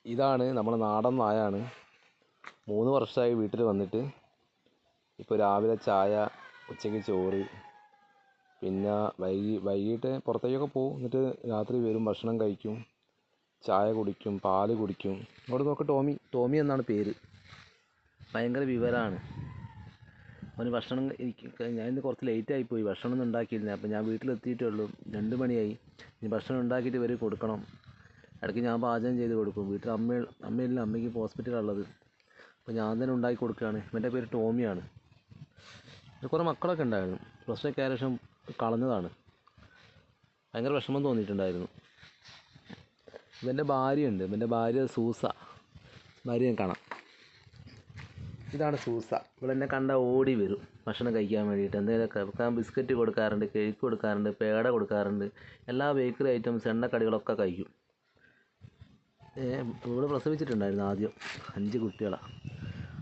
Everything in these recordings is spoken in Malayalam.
ഇതാണ് നമ്മുടെ നാടൻ നായാണ്. 3 വർഷമായി വീട്ടിൽ വന്നിട്ട്. ഇപ്പോൾ രാവിലെ ചായ, ഉച്ചയ്ക്ക് ചോറ്, പിന്നെ വൈകിട്ട് പുറത്തേക്കൊക്കെ പോകും. എന്നിട്ട് രാത്രി വരും, ഭക്ഷണം കഴിക്കും, ചായ കുടിക്കും, പാല് കുടിക്കും. ഇങ്ങോട്ട് നോക്ക്, ടോമി എന്നാണ് പേര്. ഭയങ്കര വിവരമാണ് അവന്. ഭക്ഷണം ഞാനിന്ന് കുറച്ച് ലേറ്റായിപ്പോയി, ഭക്ഷണമൊന്നും ഉണ്ടാക്കിയില്ല. അപ്പോൾ ഞാൻ വീട്ടിലെത്തിയിട്ടേ ഉള്ളൂ, 2 മണിയായി. ഇനി ഭക്ഷണം ഉണ്ടാക്കിയിട്ട് ഇവർ കൊടുക്കണം. ഇടയ്ക്ക് ഞാൻ പാചകം ചെയ്ത് കൊടുക്കും. വീട്ടിൽ അമ്മയില്ല, അമ്മയ്ക്ക് ഹോസ്പിറ്റലുള്ളത്. അപ്പോൾ ഞാൻ തന്നെ ഉണ്ടാക്കി കൊടുക്കുകയാണ്. ഇവൻ്റെ പേര് ടോമിയാണ്. കുറേ മക്കളൊക്കെ ഉണ്ടായിരുന്നു. പ്ലസ് ടു ഒക്കെ ആയ ശേഷം കളഞ്ഞതാണ്. ഭയങ്കര വിഷമം തോന്നിയിട്ടുണ്ടായിരുന്നു. ഇവൻ്റെ ഭാര്യയുണ്ട്. ഇവൻ്റെ ഭാര്യ സൂസ. ഭാര്യ ഞാൻ കാണാം. ഇതാണ് സൂസ. ഇവളെന്നെ കണ്ടാൽ ഓടി വരും ഭക്ഷണം കഴിക്കാൻ വേണ്ടിയിട്ട്. എന്തെങ്കിലുമൊക്കെ ബിസ്ക്കറ്റ് കൊടുക്കാറുണ്ട്, കേക്ക് കൊടുക്കാറുണ്ട്, പേട കൊടുക്കാറുണ്ട്. എല്ലാ ബേക്കറി ഐറ്റംസ്, എണ്ണക്കടികളൊക്കെ കഴിക്കും. ഇവള് പ്രസവിച്ചിട്ടുണ്ടായിരുന്നു ആദ്യം 5 കുട്ടികളാണ്.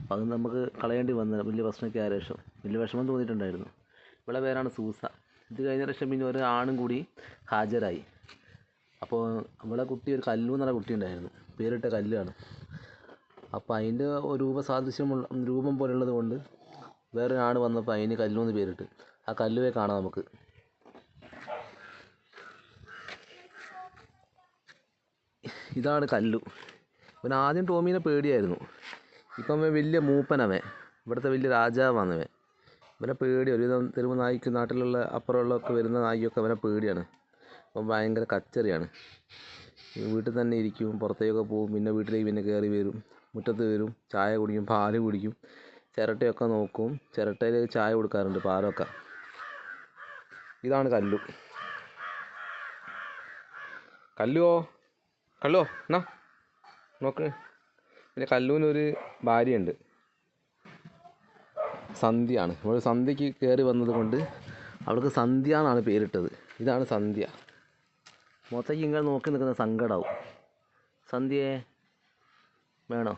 അപ്പോൾ അത് നമുക്ക് കളയേണ്ടി വന്നത് വലിയ പ്രശ്നമൊക്കെ ആയ ശേഷം വലിയ വിഷമം തോന്നിയിട്ടുണ്ടായിരുന്നു. ഇവളെ പേരാണ് സൂസ. ഇത് കഴിഞ്ഞ ശേഷം പിന്നെ ഒരു ആണും കൂടി ഹാജരായി. അപ്പോൾ നമ്മളെ കുട്ടി ഒരു കല്ലു എന്നുള്ള കുട്ടി ഉണ്ടായിരുന്നു. പേരിട്ട കല്ലാണ്. അപ്പോൾ അതിൻ്റെ രൂപം പോലുള്ളത് കൊണ്ട് വേറൊരാണ് വന്നപ്പോൾ അതിന് കല്ലു എന്ന് പേരിട്ട്. ആ കല്ലുവെ കാണാം നമുക്ക്. ഇതാണ് കല്ലു. ഇവൻ ആദ്യം ടോമീനെ പേടിയായിരുന്നു. ഇപ്പം അവൻ വലിയ മൂപ്പനവൻ, ഇവിടുത്തെ വലിയ രാജാവാണവൻ. ഇവനെ പേടി. ഒരുവിധം തെരുവ് നായ്ക്ക്, നാട്ടിലുള്ള അപ്പുറമുള്ളൊക്കെ വരുന്ന നായ്ക്കൊക്കെ അവനെ പേടിയാണ്. അപ്പം ഭയങ്കര കച്ചറിയാണ്. വീട്ടിൽ തന്നെ ഇരിക്കും, പുറത്തേക്കൊക്കെ പോകും, പിന്നെ വീട്ടിലേക്ക് പിന്നെ കയറി വരും, മുറ്റത്ത് വരും, ചായ കുടിക്കും, പാല് കുടിക്കും, ചിരട്ടയൊക്കെ നോക്കും. ചിരട്ടയിൽ ചായ കൊടുക്കാറുണ്ട്, പാലൊക്കെ. ഇതാണ് കല്ലു. കല്ലുവോ എന്നാ നോക്ക്. പിന്നെ കല്ലൂനൊരു ഭാര്യയുണ്ട്, സന്ധ്യയാണ്. അവൾ സന്ധ്യയ്ക്ക് കയറി വന്നത് കൊണ്ട് അവൾക്ക് സന്ധ്യ എന്നാണ് പേരിട്ടത്. ഇതാണ് സന്ധ്യ. മൊത്തയ്ക്ക് ഇങ്ങനെ നോക്കി നിൽക്കുന്ന സങ്കടാവും. സന്ധ്യയെ വേണോ?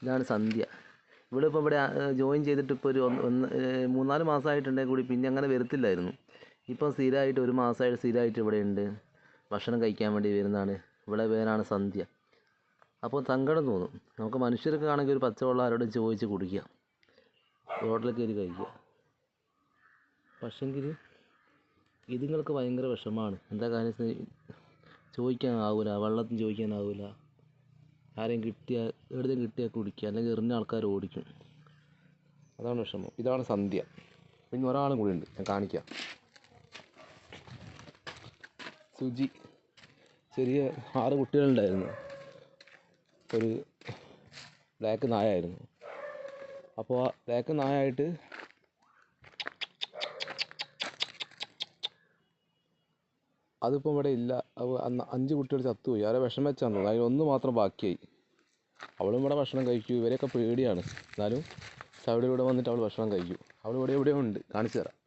ഇതാണ് സന്ധ്യ. ഇവളിപ്പോൾ ഇവിടെ ജോയിൻ ചെയ്തിട്ട് ഇപ്പോൾ ഒരു 3-4 മാസമായിട്ടുണ്ടെങ്കിൽ കൂടി പിന്നെ അങ്ങനെ വരത്തില്ലായിരുന്നു. ഇപ്പോൾ സ്ഥിരമായിട്ട് 1 മാസമായിട്ട് സ്ഥിരമായിട്ട് ഇവിടെ ഉണ്ട്. ഭക്ഷണം കഴിക്കാൻ വേണ്ടി വരുന്നതാണ്. ഇവിടെ പേരാണ് സന്ധ്യ. അപ്പോൾ സങ്കടം തോന്നും. നമുക്ക് മനുഷ്യർക്ക് ആണെങ്കിൽ ഒരു പച്ചവെള്ളം ആരോടും ചോദിച്ച് കുടിക്കുക, റോഡിൽ കയറി കഴിക്കുക. പക്ഷെങ്കിൽ ഇതുങ്ങൾക്ക് ഭയങ്കര വിഷമമാണ്. എന്താ കാര്യം, ചോദിക്കാനാവില്ല, വെള്ളത്തിന് ചോദിക്കാനാവില്ല. ആരെയും എവിടെയും കിട്ടിയാൽ കുടിക്കുക, അല്ലെങ്കിൽ എറിഞ്ഞ ആൾക്കാർ ഓടിക്കും. അതാണ് വിഷമം. ഇതാണ് സന്ധ്യ. പിന്നെ ഒരാളും കൂടി ഉണ്ട്, ഞാൻ കാണിക്കാം. സുജി. ചെറിയ 6 കുട്ടികളുണ്ടായിരുന്നു. ഒരു ബ്ലാക്ക് നായായിരുന്നു. അപ്പോൾ ആ ബ്ലാക്ക് നായായിട്ട് അതിപ്പോൾ ഇവിടെ ഇല്ല. അന്ന് 5 കുട്ടികൾ ചത്തുപോയി. ആരെ വിഷം വെച്ചാന്ന് തോന്നുന്നു. അതിൽ 1 മാത്രം ബാക്കിയായി. അവളും ഇവിടെ ഭക്ഷണം കഴിക്കും. ഇവരെയൊക്കെ പേടിയാണ്. എന്നാലും ഇവിടെ വന്നിട്ട് അവൾ ഭക്ഷണം കഴിക്കും. അവൾ എവിടെയോ ഉണ്ട്, കാണിച്ചു തരാം.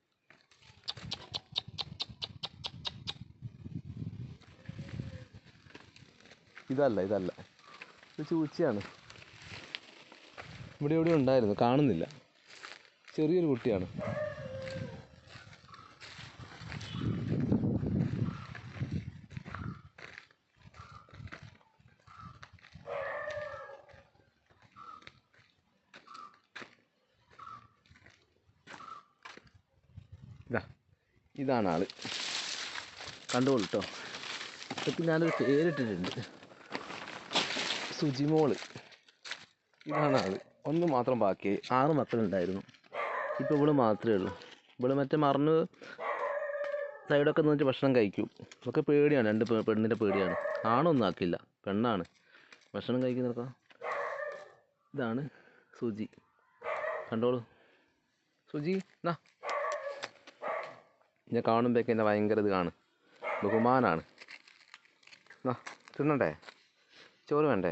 ഇതല്ല, ഇത് ചൂച്ചയാണ്. ഇവിടെ ഉണ്ടായിരുന്നു, കാണുന്നില്ല. ചെറിയൊരു കുട്ടിയാണ്. ഇതാണ് ആള്. കണ്ടോളൂ കേട്ടോ. ഇതൊക്കെ ഞാനൊരു പേരിട്ടിട്ടുണ്ട്, സുജിമോള്. ഇതാണ് ആള്. 1 മാത്രം ബാക്കിയായി. 6 മക്കളുണ്ടായിരുന്നു. ഇപ്പോൾ ഇവള് മാത്രമേ ഉള്ളൂ. ഇവള് മറ്റേ മറന്ന് സൈഡൊക്കെ നിന്നിട്ട് ഭക്ഷണം കഴിക്കും. ഒക്കെ പേടിയാണ്. 2 പെണ്ണിൻ്റെ പേടിയാണ്. ആണൊന്നും ആക്കില്ല, പെണ്ണാണ് ഭക്ഷണം കഴിക്കുന്നതൊക്കെ. ഇതാണ് സുജി. കണ്ടോളൂ. സുജി എന്നാ. ഞാൻ കാണുമ്പോഴേക്കും എന്നെ ഭയങ്കര ഇത് ബഹുമാനാണ്. തിന്നണ്ടേ? ചോറ് വേണ്ടേ?